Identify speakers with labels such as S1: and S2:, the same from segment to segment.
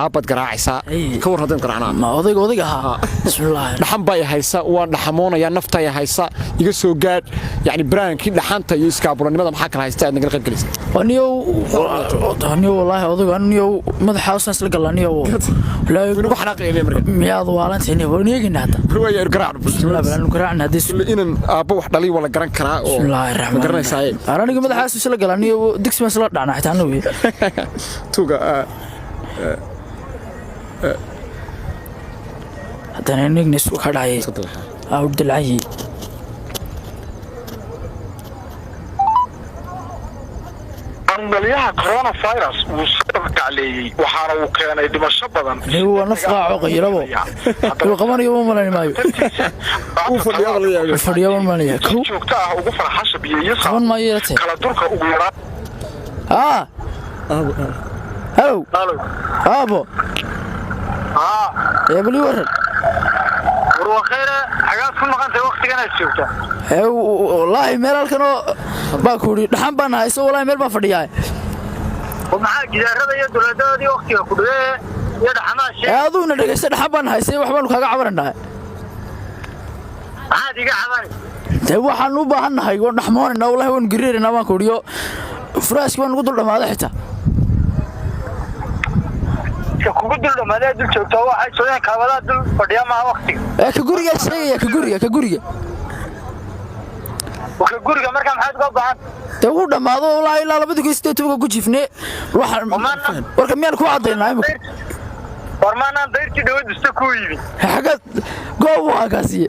S1: aabad garaacaysa ka war hadan garaacnaa
S2: ma odayga ahaa bismillaah
S1: dhaxan bay haysa waan dhaxamoonaya naftay haysa iga soo gaad yani braankii dhaxanta iyo iskaabulanimada maxaa kala haysta aad naga qayb galaysa
S2: aniyo wallahi odayga aniyo madaxa isla galaniyo
S1: walaal waxna qiimay markaa
S2: miyaad waalanteena waniigina hada
S1: ruwaya garaacno
S2: bismillaah balan garaacna hadis
S1: inan aabba wax dhali wala garan karaa oo
S2: bismillaah
S1: garanaysaa
S2: aniga madaxa isla galaniyo digsi ma isla dhacna xitaa anagu
S1: tuga
S2: haddana nigna isku ka dhacay Abdullahi
S3: عمليها كورونا فيروس وصرت عليه وحارو كان دمشق بدن
S2: هو نفقع قيربو هو قمر يوم ولا مايو فديا ما ليه كو
S3: joogtaa ugu farxasha biyaysa
S2: كمان ما يرتي
S3: kala durka ugu yaraa
S2: هلو ابو يا بلي ورد
S3: warwa khayra xagaad ku maqantay waqtigan ay joogta
S2: والله meel halkan oo baa ku yiri dhaxan baan hayso wallahi meel baan fadhiyaa
S3: maxaa gidaarada iyo dawladada waqtiga ku dhigay iyo dhaxamaashay
S2: aaduna dhageysta dhaxan baan haysay wax baan kaaga cabaranaa
S3: maxaad iga cabanay
S2: dee waxaan u baahanahay oo dhaxmoonina wallahi waan gariirina baan ku yiri furaaski waan ugu dul dhamaaday xitaa
S3: kugu dul dhamaaday dul joogto waxay soo kaabada dul fadhiya ma waqtiga
S2: ka guriga sheegaya ka guriga
S3: guriga markaa maxaad uga baahan
S2: dee uu dhamaado wallahi ilaa 2018 ku jifne waxaan warka miyaan ku cadeynaa imika
S3: warmaanaan dayrtii dhawadiista ku yibi
S2: xagad goob waa kaasiye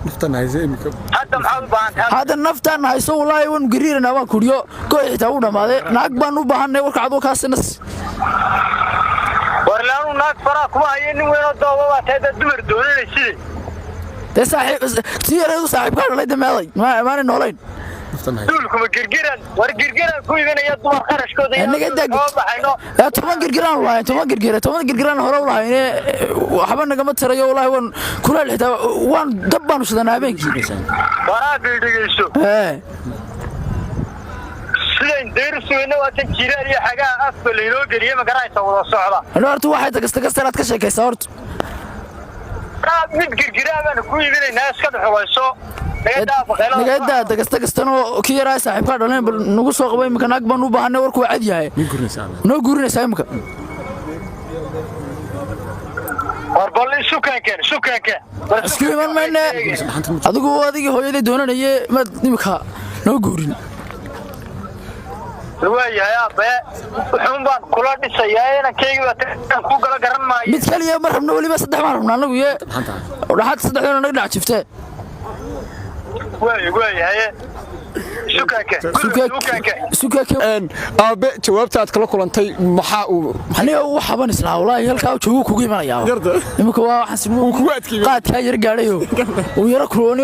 S1: naftan haysa imika
S3: hadda maxaad u baahan tahay
S2: hadda naftan hayso wallahi waan gariirina waan ku yiri gooy xitaa u dhamaaday naag baan u baahanay warka cad oo kaasnas
S3: warlaanu naag fara kuma hayeen weyn oo dooba waa taada dumar doonaysid
S2: de saaxiib saaxiibka dhalay dameeday ma noolayn
S3: dulkuma girgiran war girgiran ku iibinaya dumar qarashkooda
S2: iyo baxayno 10 girgiran waay 10 girgiran hore u lahayn waxba naga ma tirayo wallahi waan kula xitaa waan dab baan u shidanaa habeenkii
S3: waraa dhigayso sideen deersooyna waa tan jiraan iyo xagaa afka leeyo gariye ma garaysa wada socda
S2: horta waxay tagastagastanaad ka sheekaysaa horta
S3: mid girgiraaban ku iibinayna iska dhaxwayso
S2: nagada tagastaganoo ki yaraa saaxiibka dhaleen bal nagu soo qabay imika naag baan u baahanay warku waa cad yahay noo guurinaysaa imika
S3: warbal sukaankan
S2: isku iman mayne adigu hooyaday doonanaye ma imika noo guurin
S3: waayahay aabe wuxuun baan kula dhisayaa inankayga ku gala garan maayo
S2: mid kaliya ma rabno waliba saddex ma rabno anagu iyo dhaxad saddexdana naga dhac jiftee
S3: waayahay
S2: sukaanka
S1: aabe jawaabtaad kala kulantay maxaa uu
S2: aniga waxa baan islaa wallahi halka joogu kugu imanaya imika waa waxaan qaadka yar gaadhayo uu yara kurooni